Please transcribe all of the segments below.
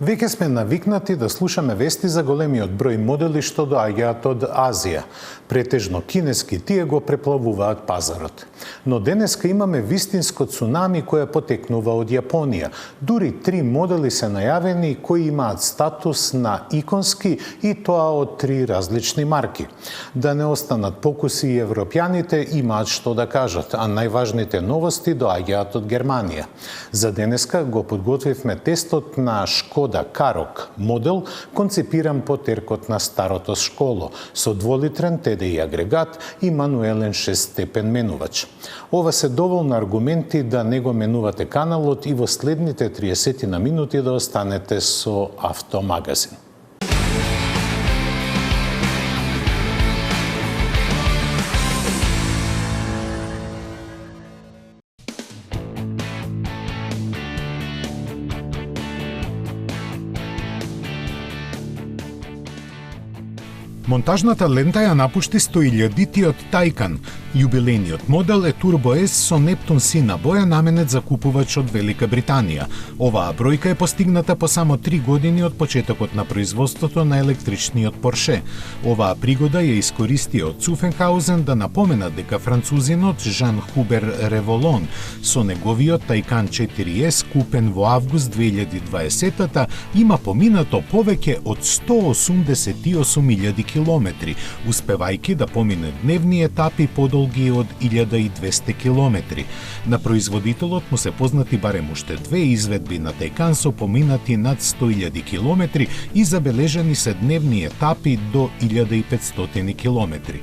Веќе сме навикнати да слушаме вести за големиот број модели што доаѓаат од Азија. Претежно кинески, тие го преплавуваат пазарот. Но денеска имаме вистинско цунами кое потекнува од Јапонија. Дури 3 модели се најавени кои имаат статус на иконски и тоа од 3 различни марки. Да не останат покуси и европјаните имаат што да кажат, а најважните новости доаѓаат од Германија. За денеска го подготвивме тестот на Шкода Карок модел, концепиран по теркот на старото школо, со дволитрен TDI агрегат и мануелен 6-степен менувач. Ова се доволни аргументи да не го менувате каналот и во следните 30 на минути да останете со Автомагазин. Монтажната лента ја напушти 100.000-тиот Тајкан. Јубилејниот модел е Turbo S со Нептун сина боја наменет за купувач од Велика Британија. Оваа бројка е постигната по само 3 години од почетокот на производството на електричниот Порше. Оваа пригода ја искористи од Цуфенхаузен да напомена дека французинот Жан Хубер Револон со неговиот Тајкан 4S купен во август 2020-та има поминато повеќе од 188.000 километри, успевајќи да помине дневни етапи подолги од 1200 километри. На производителот му се познати барем уште 2 изведби на Тајкан со поминати над 100.000 километри и забележани се дневни етапи до 1500 километри.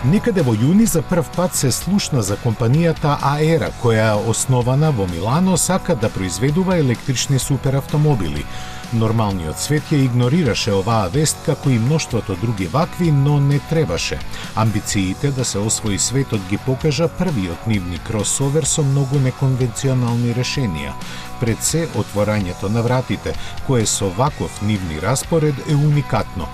Некаде во јуни за прв пат се слушна за компанијата Аера, која е основана во Милано, сака да произведува електрични суперавтомобили. Нормалниот свет ја игнорираше оваа вест, како и мноштвото други вакви, но не требаше. Амбициите да се освои светот ги покажа првиот нивни кросовер со многу неконвенционални решенија. Пред се, отворањето на вратите, кое со ваков нивни распоред е уникатно.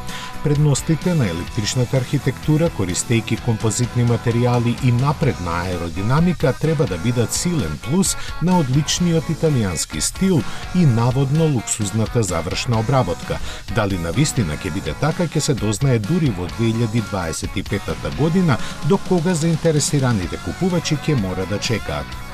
Предностите на електричната архитектура, користејќи композитни материјали и напредна аеродинамика, треба да бидат силен плюс на одличниот италијански стил и наводно луксузната завршна обработка. Дали навистина ќе биде така, ќе се дознае дури во 2025 година, до кога заинтересираните купувачи ќе мора да чекаат.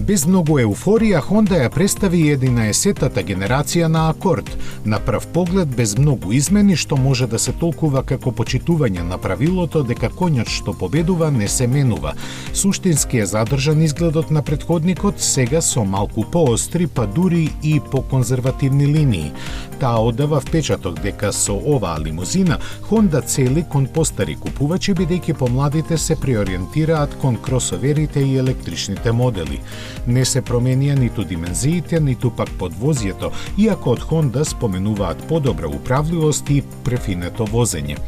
Без многу еуфорија, Honda ја представи 11-тата генерација на Accord. На прв поглед, без многу измени, што може да се толкува како почитување на правилото дека коњот што победува не се менува. Суштински е задржан изгледот на претходникот, сега со малку поостри, па дури и по конзервативни линии. Таа оддава впечаток дека со оваа лимузина Honda цели кон постари купувачи, бидејќи помладите се преориентираат кон кросоверите и електричните модели. Не се променија ниту димензиите, ниту пак подвозјето, иако од Honda споменуваат подобра управливост и префинето возење.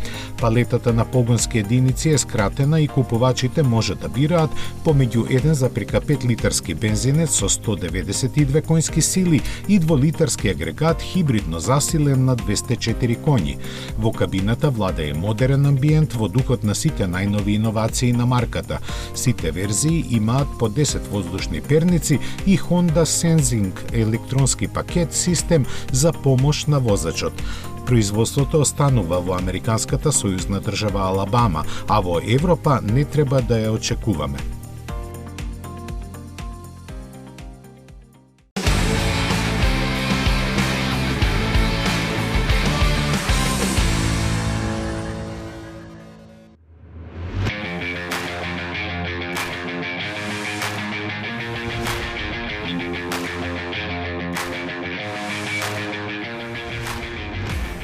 Палетата на погонски единици е скратена и купувачите може да бираат помеѓу 1,5 литарски бензинец со 192 конски сили и 2-литарски агрегат хибридно засилен на 204 коњи. Во кабината владее модерен амбиент во духот на сите најнови иновации на марката. Сите верзии имаат по 10 воздушни перници и Honda Sensing електронски пакет систем за помош на возачот. Производството останува во американската сојузна држава Алабама, а во Европа не треба да ја очекуваме.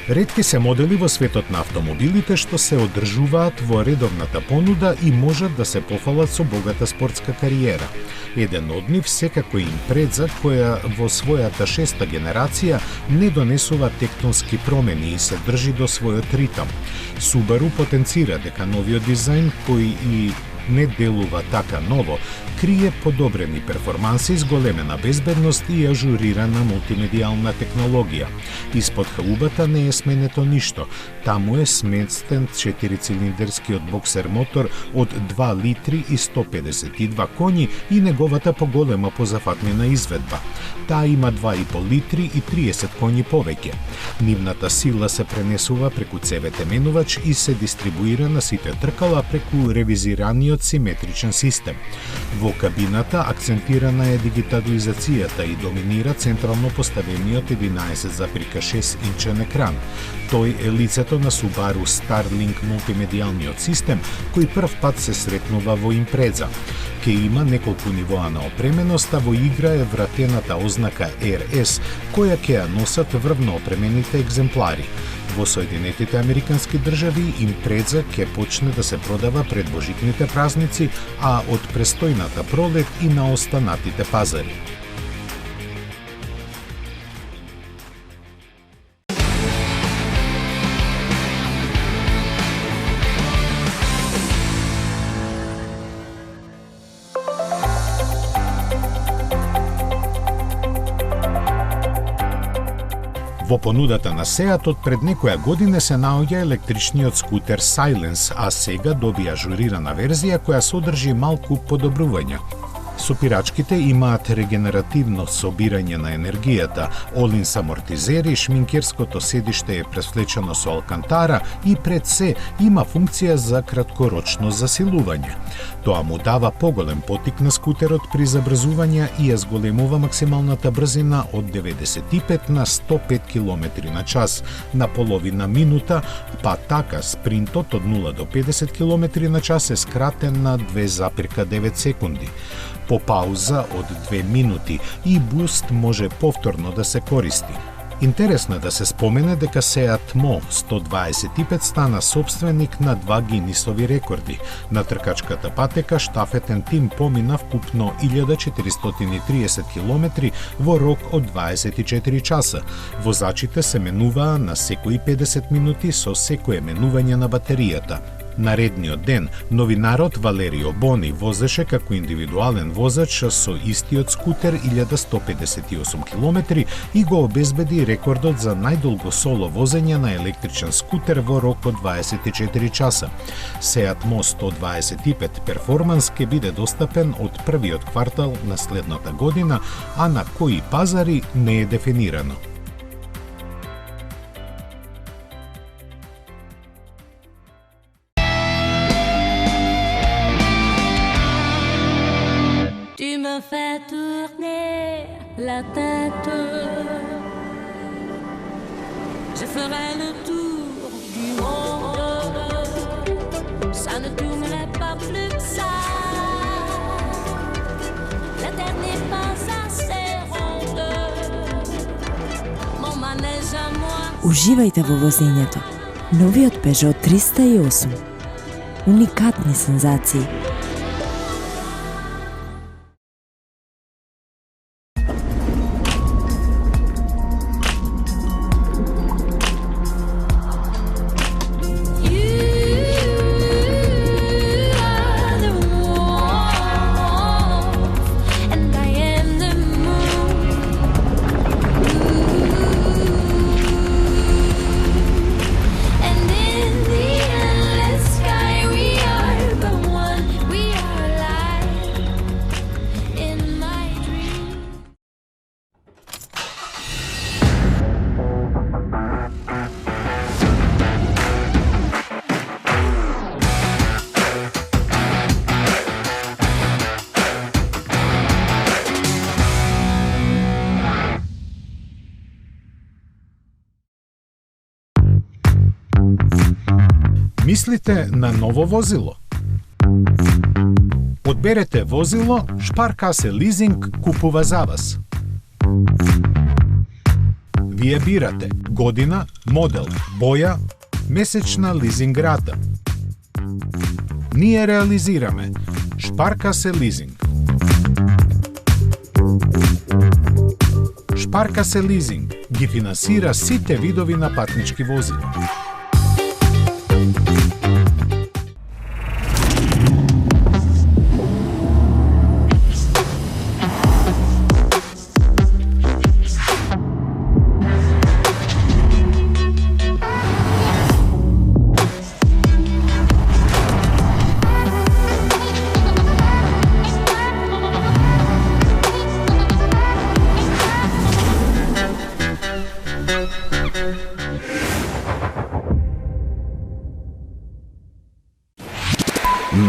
Ретки се модели во светот на автомобилите што се одржуваат во редовната понуда и можат да се пофалат со богата спортска кариера. Еден од нив секако Импреза, која во својата 6-та генерација не донесува тектонски промени и се држи до својот ритам. Subaru потенцира дека новиот дизајн, кој и не делува така ново, крие подобрени перформанси, зголемена безбедност и ажурирана мултимедијална технологија. Испод хаубата не е сменето ништо. Таму е сместен 4-цилиндерскиот боксер мотор од 2 литри и 152 коњи и неговата поголема позафатнена изведба. Таа има 2,5 литри и 30 коњи повеќе. Нивната сила се пренесува преку ЦВТ менувач и се дистрибуира на сите тркала преку ревизираниот симетричен систем. Во кабината акцентирана е дигитализацијата и доминира централно поставениот 11,6 инчен екран. Тој е лицето на Subaru Starlink мултимедијалниот систем, кој прв пат се сретнува во Импреза. Ке има неколку нивоа на опременост, а во игра е вратената ознака RS, која ќе ја носат врвно опремените екземплари. Во Соединетите Американски држави Импреза ќе почне да се продава пред божитните празници, а од престојната пролет и на останатите пазари. Во понудата на Сеатот пред некоја година се наоѓа електричниот скутер Silence, а сега добија ажурирана верзија која содржи малку подобрувања. Сопирачките имаат регенеративно собирање на енергијата, олинс амортизери, шминкерското седиште е пресвлечено со алкантара и пред се има функција за краткорочно засилување. Тоа му дава поголем потик на скутерот при забрзување и ја зголемува максималната брзина од 95 на 105 км на час на половина минута, па така спринтот од 0 до 50 км на час е скратен на 2,9 секунди. По пауза од 2 минути и буст може повторно да се користи. Интересно е да се спомене дека Seat Mo 125 стана собственик на 2 Гинисови рекорди. На тркачката патека штафетен тим помина вкупно 1430 км во рок од 24 часа. Возачите се менуваа на секои 50 минути со секое менување на батеријата. Наредниот ден, новинарот Валерио Бони возеше како индивидуален возач со истиот скутер 1158 км и го обезбеди рекордот за најдолго соло возење на електричен скутер во рок од 24 часа. Seat Mo 125 перформанс ќе биде достапен од првиот квартал на следната година, а на кои пазари не е дефинирано. Fais tourner la tête. Je ferai le tour du monde. Ça ne tournerait pas plus que ça. La terre n'est pas assez ronde. Mon manège à moi. Уживајте во возењето. Новиот Peugeot 308. Уникатни сензации. Мислите на ново возило? Одберете возило, Шпаркасе лизинг купува за вас. Вие бирате година, модел, боја, месечна лизинг рата. Ние реализираме Шпарка се лизинг. Шпарка се лизинг ги финансира сите видови на патнички возила.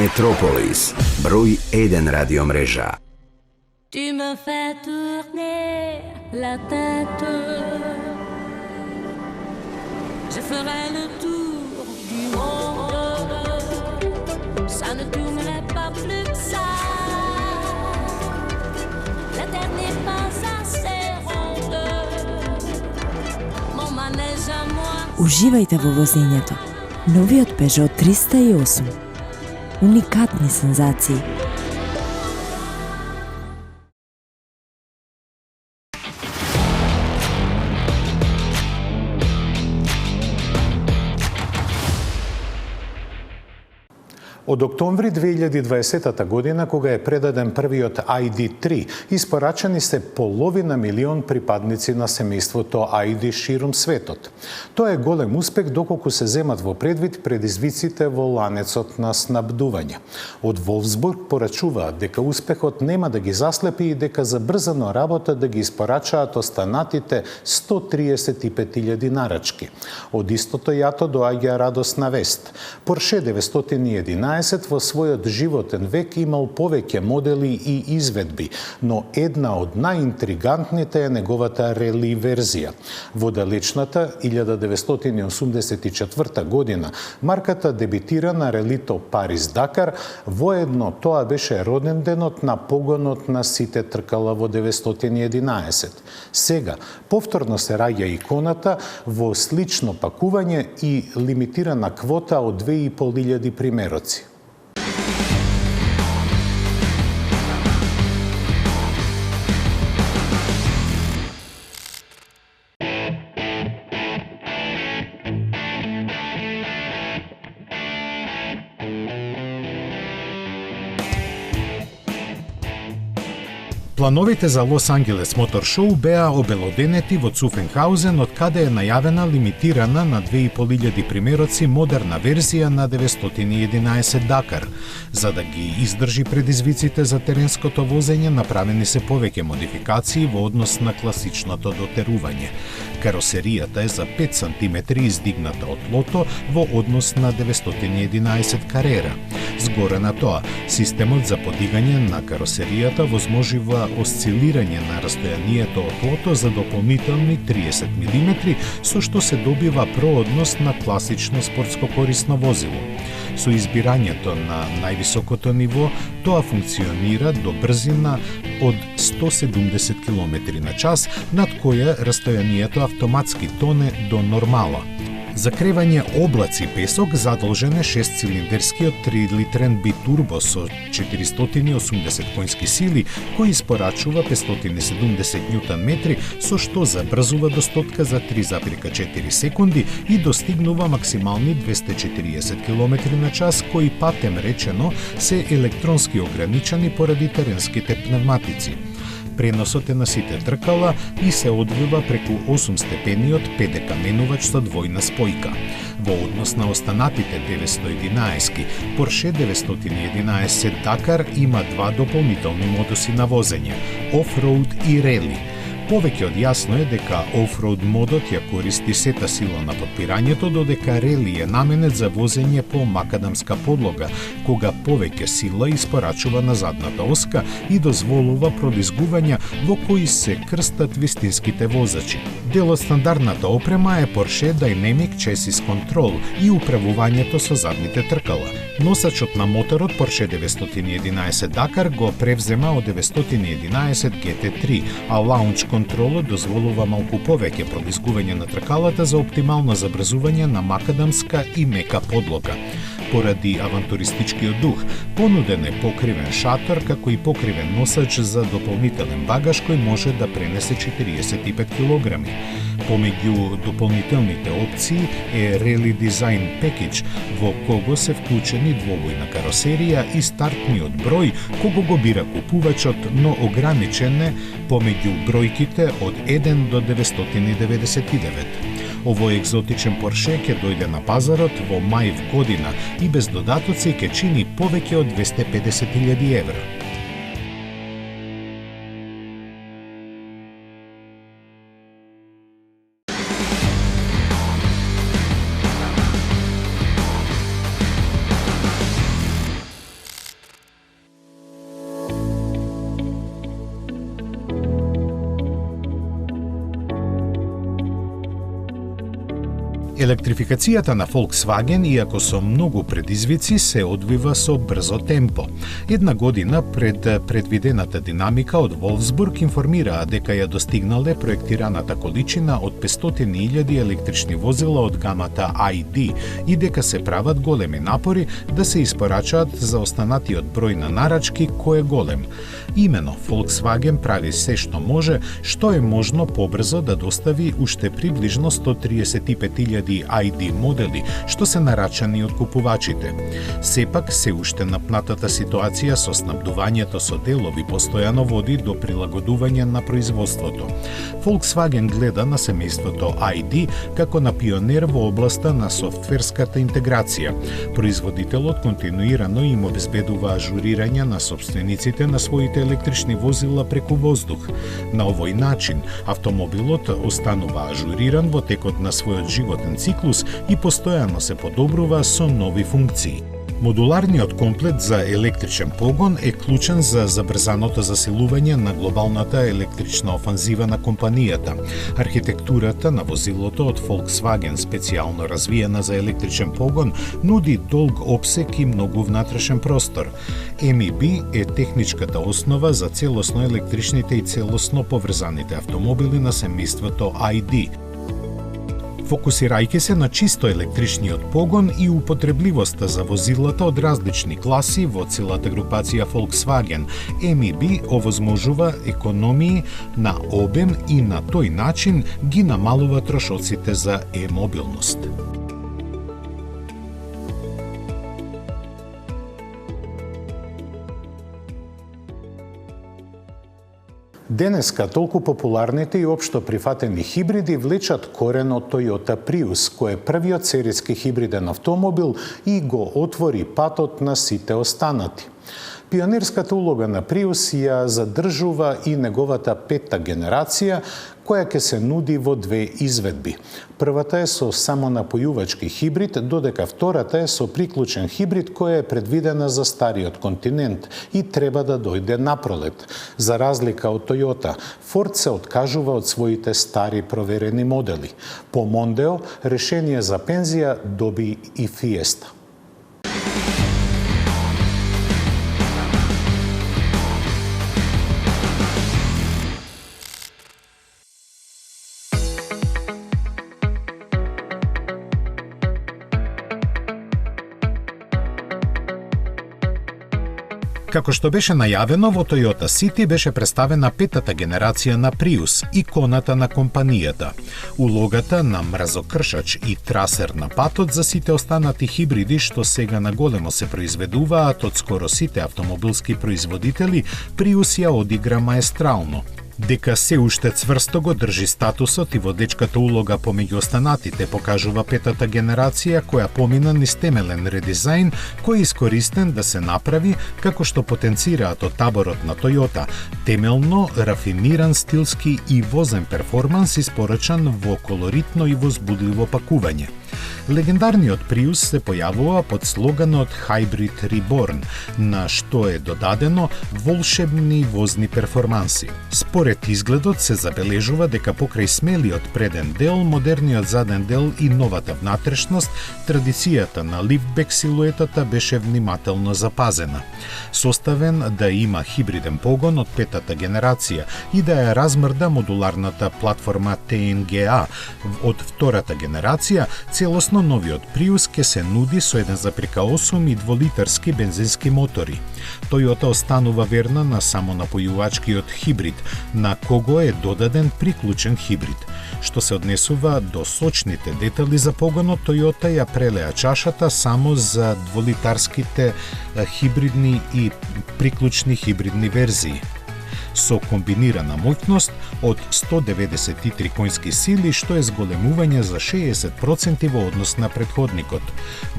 Metropolis, broj 1 radio mreža. Tu me fais tourner la tête. Je ferai le tour du monde. Ça ne tournerait pas plus que ça. La terre n'est pas assez ronde. Mon manège à moi. Уживајте во возењето. Новиот Peugeot 308. Уникатни сензации. Од октомври 2020 година, кога е предаден првиот ID3, испорачани се половина милион припадници на семејството ID ширум светот. Тоа е голем успех доколку се земат во предвид предизвиците во ланецот на снабдување. Од Волфсбург порачуваат дека успехот нема да ги заслепи и дека забрзано работа да ги испорачаат останатите 135.000 нарачки. Од истото јато доаѓа радосна вест. Porsche 911 во својот животен век имал повеќе модели и изведби, но една од најинтригантните е неговата рели верзија. Во далечната 1984 година марката дебитира на релито Париз-Дакар, воедно тоа беше роден денот на погонот на сите тркала во 911. Сега повторно се раѓа иконата во слично пакување и лимитирана квота од 2.500 примероци. Плановите за Лос Анджелес Мотор Шоу беа обелоденети во Цуфенхаузен, од каде е најавена лимитирана на 2.500 примероци модерна верзија на 911 Дакар. За да ги издржи предизвиците за теренското возење, направени се повеќе модификации во однос на класичното дотерување. Каросеријата е за 5 см издигната од тлото во однос на 911 Карера. Згоре на тоа, системот за подигање на каросеријата возможува осцилирање на растојанието од тлото за дополнителни 30 мм, со што се добива проодност на класично спортско корисно возило. Со избирањето на највисокото ниво, тоа функционира до брзина од 170 км на час, над која растојанието автоматски тоне до нормала. За кревање облаци песок задолжен е 6-цилиндерскиот 3-литрен битурбо со 480 конски сили, кој испорачува 570 Нм, со што забрзува до стотка за 3,4 секунди и достигнува максимални 240 км на час, кои патем речено се електронски ограничени поради теренските пневматици. Преносот е на сите тркала и се одвива преку 8-степениот педекаменувач со двојна спојка. Во однос на останатите 911-ки, Porsche 911 Dakar има два дополнителни модуси на возење – Off-Road и Rally. Повеќе од јасно е дека офроуд модот ја користи сета сила на потпирањето, додека рели е наменет за возење по макадамска подлога, кога повеќе сила испорачува на задната оска и дозволува продизгувања во кои се крстат вистинските возачи. Дел од стандардната опрема е Porsche Dynamic Chassis Control и управувањето со задните тркала. Носачот на моторот Porsche 911 Dakar го превзема од 911 GT3, а лаунч контролот дозволува малку повеќе пролизгување на тркалата за оптимално забрзување на макадамска и мека подлога. Поради авантуристичкиот дух, понуден е покривен шатор, како и покривен носач за дополнителен багаж кој може да пренесе 45 кг. Помеѓу дополнителните опции е Rally Design Package, во кого се вклучени двобојна каросерија и стартниот број кого го бира купувачот, но ограничен е помеѓу бројките од 1 до 999. Овој екзотичен Порше ќе дојде на пазарот во мај година и без додатоци ќе чини повеќе од 250.000 евра. Електрификацијата на Volkswagen, иако со многу предизвици, се одвива со брзо темпо. Една година пред предвидената динамика од Wolfsburg информираа дека ја достигнале проектираната количина од 500.000 електрични возила од гамата ID и дека се прават големи напори да се испорачаат за останатиот број на нарачки кој е голем. Имено, Volkswagen прави се што може, што е можно побрзо да достави уште приближно 135.000 ID модели, што се нарачани од купувачите. Сепак, се уште напнатата ситуација со снабдувањето со делови постојано води до прилагодување на производството. Volkswagen гледа на семејството ID како на пионер во областа на софтверската интеграција. Производителот континуирано им обезбедува ажурирање на собствениците на своите електрични возила преку воздух. На овој начин, автомобилот останува ажуриран во текот на својот животен циклус и постојано се подобрува со нови функции. Модуларниот комплет за електричен погон е клучен за забрзаното засилување на глобалната електрична офанзива на компанијата. Архитектурата на возилото од Volkswagen, специјално развиена за електричен погон, нуди долг опсек и многу внатрешен простор. MEB е техничката основа за целосно електричните и целосно поврзаните автомобили на семејството ID. Фокусирајќи се на чисто електричниот погон и употребливоста за возилата од различни класи во целата групација Volkswagen, MEB овозможува економии на обем и на тој начин ги намалува трошоците за е-мобилност. Денеска толку популарните и општо прифатени хибриди влечат корен од Toyota Prius, кој е првиот сериски хибриден автомобил и го отвори патот на сите останати. Пионерската улога на Prius ја задржува и неговата петта генерација, која ќе се нуди во две изведби. Првата е со самонапојувачки хибрид, додека втората е со приклучен хибрид која е предвидена за стариот континент и треба да дојде напролет. За разлика од Toyota, Ford се откажува од своите стари проверени модели. По Mondeo, решение за пензија доби и Fiesta. Како што беше најавено, во Toyota City беше представена петата генерација на Prius, иконата на компанијата. Улогата на мразокршач и трасер на патот за сите останати хибриди што сега на големо се произведуваат од скоро сите автомобилски производители, Prius ја одигра маестрално. Дека се уште цврсто го држи статусот и водечката улога помеѓу останатите покажува петата генерација која помина низ темелен редизајн кој е искористен да се направи како што потенцираат од таборот на Toyota, темелно рафиниран стилски и возен перформанс испорачан во колоритно и возбудливо пакување. Легендарниот Prius се појавува под слоганот Hybrid Reborn, на што е додадено волшебни возни перформанси. Според изгледот се забележува дека покрај смелиот преден дел, модерниот заден дел и новата внатрешност, традицијата на лифтбек силуетата беше внимателно запазена. Составен да има хибриден погон од петата генерација и да ја размрда модуларната платформа TNGA од втората генерација, целосно новиот Prius ке се нуди со 1,8 и 2-литарски бензински мотори. Toyota останува верна на самонапојувачкиот хибрид, на кого е додаден приклучен хибрид. Што се однесува до сочните детали за погонот, Toyota ја прелеа чашата само за 2-литарските хибридни и приклучни хибридни верзии со комбинирана моќност од 193 конски сили, што е зголемување за 60% во однос на претходникот.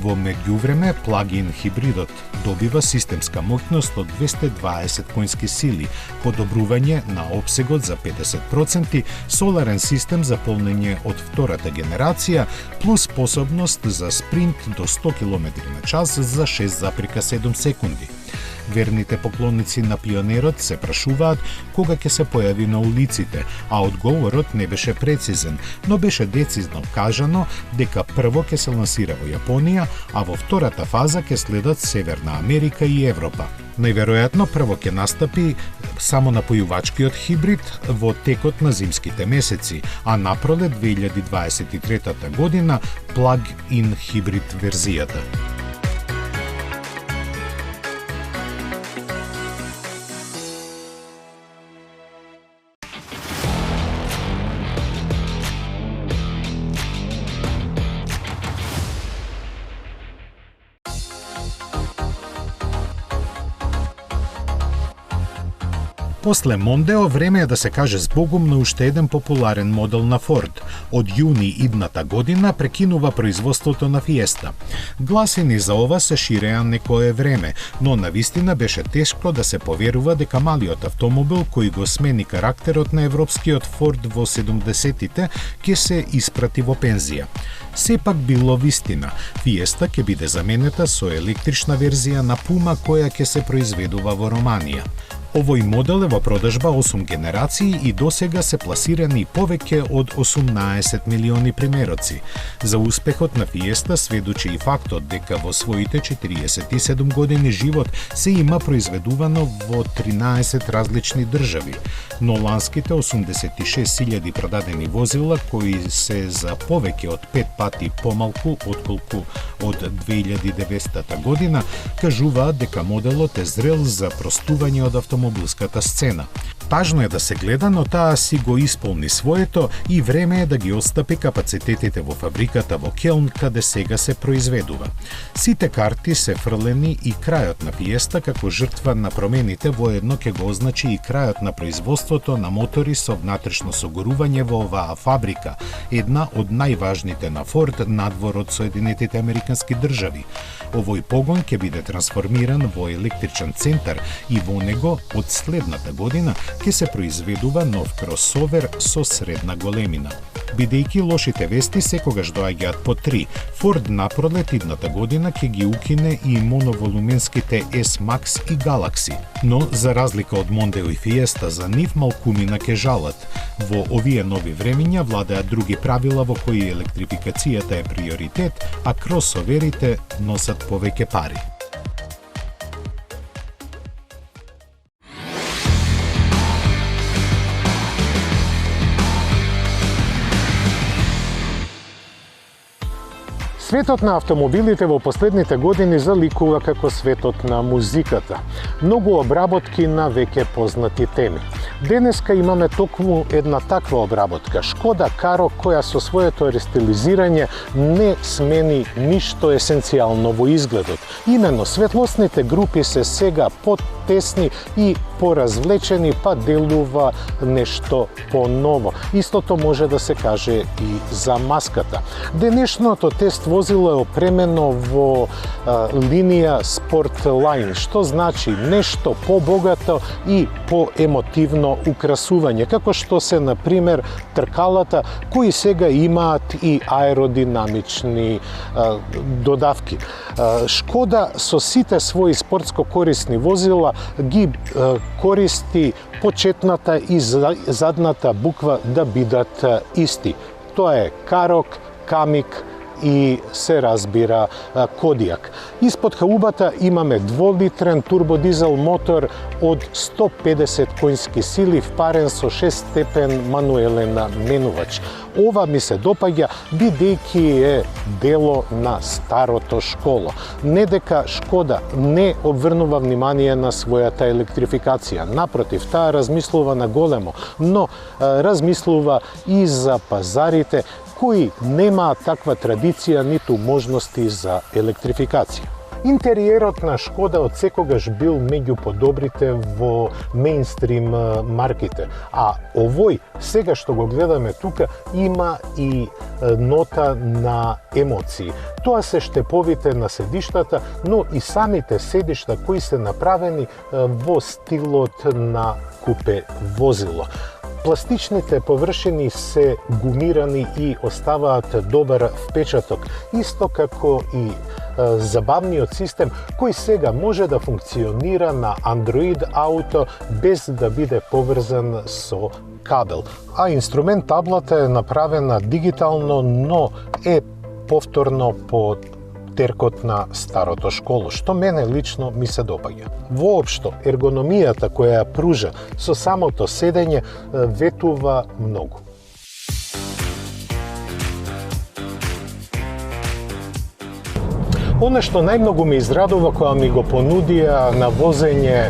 Во меѓувреме, плагин хибридот добива системска моќност од 220 конски сили, подобрување на обсегот за 50%, соларен систем за полнење од втората генерација, плюс способност за спринт до 100 км/ч за 6,7 секунди. Верните поклонници на пионерот се прашуваат кога ќе се појави на улиците, а одговорот не беше прецизен, но беше децизно кажано дека прво ќе се лансира во Јапонија, а во втората фаза ќе следат Северна Америка и Европа. Најверојатно прво ќе настапи само напојувачкиот хибрид во текот на зимските месеци, а напролет 2023 година плаг-ин хибрид верзијата. После Мондео време е да се каже збогум на уште еден популарен модел на Форд. Од јуни идната година прекинува производството на Фиеста. Гласини за ова се ширеа некое време, но навистина беше тешко да се поверува дека малиот автомобил кој го смени карактерот на европскиот Форд во 70-тите ќе се испрати во пензија. Сепак било вистина. Фиеста ќе биде заменета со електрична верзија на Пума која ќе се произведува во Романија. Овој модел е во продажба 8 генерации и досега се пласирани повеќе од 18 милиони примероци. За успехот на Фиеста сведочи и фактот дека во своите 47 години живот се има произведувано во 13 различни држави, но ланските 86.000 продадени возила, кои се за повеќе од 5 пати помалку отколку од 2900 година, кажуваат дека моделот е зрел за простување од автомобилската сцена. Важно е да се гледа, но таа си го исполни своето и време е да ги отстапи капацитетите во фабриката во Келн, каде сега се произведува. Сите карти се фрлени и крајот на Фиеста како жртва на промените воедно ќе го означи и крајот на производството на мотори со внатрешно согорување во оваа фабрика, една од најважните на Форд надвор од Соединетите Американски држави. Овој погон ќе биде трансформиран во електричен центар и во него од следната година ќе се произведува нов кросовер со средна големина. Бидејќи лошите вести секогаш доаѓаат по 3, Форд напролет идната година ќе ги укине и моноволуменските S-Max и Galaxy, но за разлика од Мондео и Фиеста, за нив малкумина ќе жалат. Во овие нови времиња владеат други правила во кои електрификацијата е приоритет, а кросоверите носат повеќе пари. Светот на автомобилите во последните години заликува како светот на музиката. Многу обработки на веќе познати теми. Денеска имаме токму една таква обработка. Шкода Каро, која со своето рестилизирање не смени ништо есенцијално во изгледот. Именно светлосните групи се сега потесни и поразвлечени, па делува нешто поново. Истото може да се каже и за маската. Денешното тест возило е опремено во линија Sport Line, што значи нешто побогато и поемотивно едно украсување, како што се, на пример, тркалата, кои сега имаат и аеродинамични додавки. Шкода со сите своји спортско корисни возила ги користи почетната и задната буква да бидат исти. Тоа е Карок, Камик и се разбира Кодиак. Испод хаубата имаме 2-литрен турбодизел мотор од 150 коњски сили впарен со 6-степен мануелен менувач. Ова ми се допаѓа бидејќи е дело на старото школо. Не дека Шкода не обврнува внимание на својата електрификација. Напротив, таа размислува на големо, но размислува и за пазарите кои немаат таква традиција ниту можности за електрификација. Интериерот на Шкода од секогаш бил меѓу подобрите во мејнстрим марките, а овој, сега што го гледаме тука, има и нота на емоции. Тоа се штеповите на седиштата, но и самите седишта кои се направени во стилот на купе возило. Пластичните површини се гумирани и оставаат добар впечаток, исто како и забавниот систем кој сега може да функционира на Android Auto без да биде поврзан со кабел. А инструмент таблата е направена дигитално, но е повторно по теркот на старото школо, што мене лично ми се допаѓа. Воопшто, ергономијата која ја пружа со самото седење ветува многу. Оно што најмногу ме израдува кога ми го понудија на возење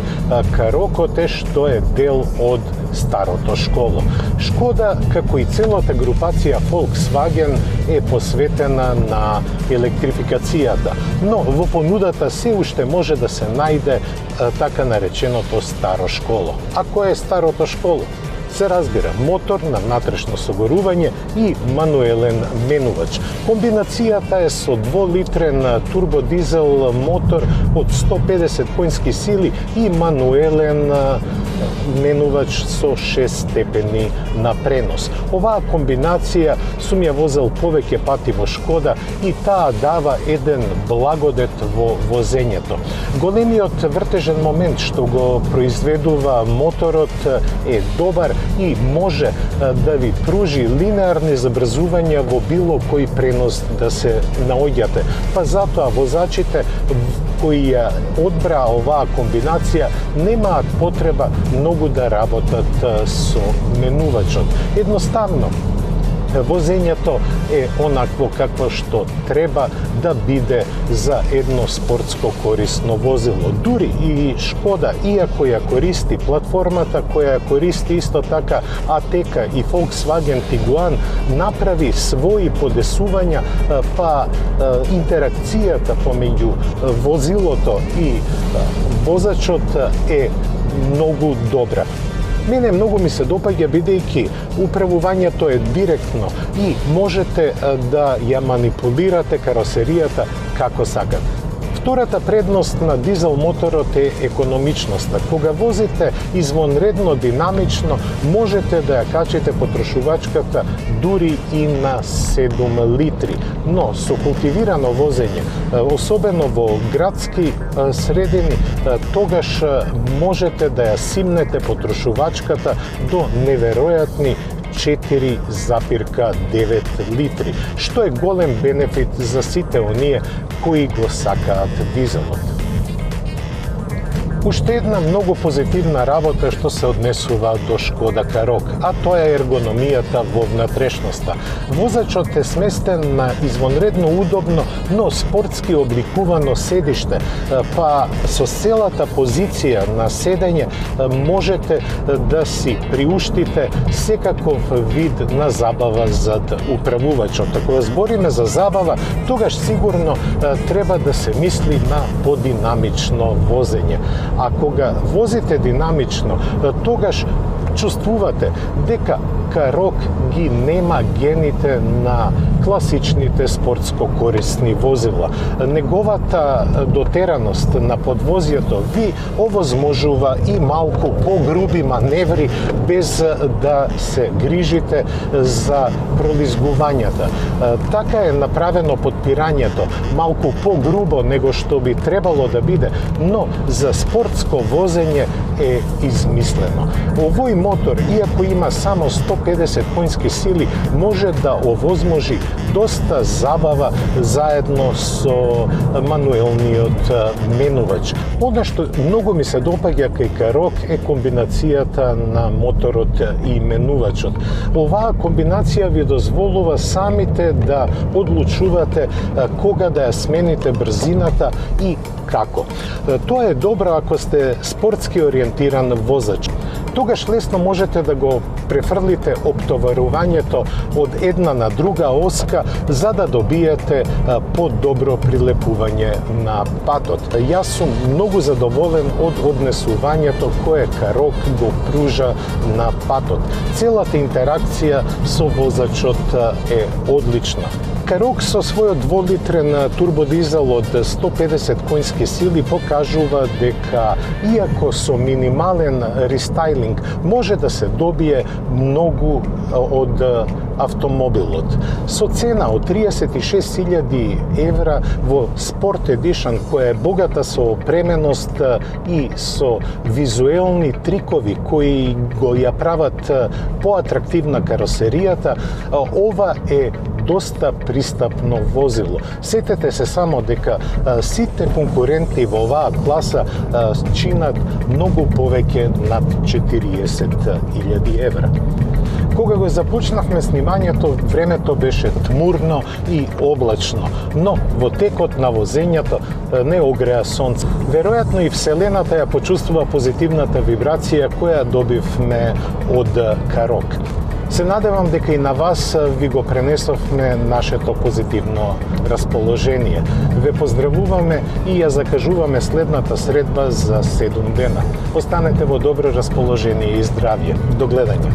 Карокот е што е дел од старото школо. Шкода, како и целата групација Volkswagen, е посветена на електрификацијата, но во понудата се уште може да се најде така нареченото старо школо. А кој е старото школо? Се разбира, мотор на внатрешно согорување и мануелен менувач. Комбинацијата е со 2-литрен турбодизел мотор од 150 коњски сили и мануелен менувач со 6 степени на пренос. Оваа комбинација сум ја возел повеќе пати во Шкода и таа дава еден благодет во возењето. Големиот вртежен момент што го произведува моторот е добар и може да ви пружи линеарни забрзувања во било кој пренос да се наоѓате. Па затоа возачите кои ја одбраа оваа комбинација немаат потреба многу да работат со менувачот. Едноставно, возењето е онакво какво што треба да биде за едно спортско корисно возило. Дури и Шкода, иако ја користи платформата која ја користи исто така Атека и Volkswagen Tiguan, направи своји подесувања, па интеракцијата помеѓу возилото и возачот е многу добра. Мене многу ми се допаѓа бидејќи управувањето е директно и можете да ја манипулирате каросеријата како сакате. Втората предност на дизел моторот е економичноста. Кога возите извонредно динамично, можете да ја качите потрошувачката дури и на 7 литри. Но со култивирано возење, особено во градски средини, тогаш можете да ја симнете потрошувачката до неверојатни 4,9 литри, што е голем бенефит за сите оние кои го сакаат дизелот. Уште една многу позитивна работа што се однесува до Шкода Карок, а тоа е ергономијата во внатрешноста. Возачот е сместен на извонредно удобно, но спортски обликувано седиште, па со целата позиција на седење можете да си приуштите секаков вид на забава зад управувачот. Ако збориме за забава, тогаш сигурно треба да се мисли на подинамично возење. А кога возите динамично, тогаш чувствувате дека Карок ги нема гените на класичните спортско корисни возила. Неговата дотераност на подвозјето ви овозможува и малку погруби маневри без да се грижите за пролизгувањата. Така е направено подпирањето, малку погрубо него што би требало да биде, но за спортско возење е измислено. Овој мотор, иако има само 150 конски сили, може да овозможи доста забава заедно со мануелниот менувач. Она што многу ми се допаѓа кај Карок е комбинацијата на моторот и менувачот. Оваа комбинација ви дозволува самите да одлучувате кога да ја смените брзината и како. Тоа е добро ако сте спортски ориентиран возач. Тогаш лесно можете да го префрлите оптоварувањето од една на друга оска за да добиете подобро прилепување на патот. Јас сум многу задоволен од однесувањето кое Карок го пружа на патот. Целата интеракција со возачот е одлична. Карок со својот 2-литрен турбодизел од 150 конски сили покажува дека, иако со минимален рестайлинг, може да се добие многу од автомобилот. Со цена од 36.000 евра во Sport Edition, која е богата со опременост и со визуелни трикови кои го ја прават поатрактивна каросеријата, ова е доста пристапно возило. Сетете се само дека сите конкуренти во оваа класа чинат многу повеќе над 40.000 евра. Кога го започнавме снимањето, времето беше тмурно и облачно, но во текот на возењето не огреа сонце. Веројатно и Вселената ја почувствува позитивната вибрација која добивме од Карок. Се надевам дека и на вас ви го пренесовме нашето позитивно расположение. Ве поздравуваме и ја закажуваме следната средба за 7 дена. Останете во добро расположение и здравје. До гледање.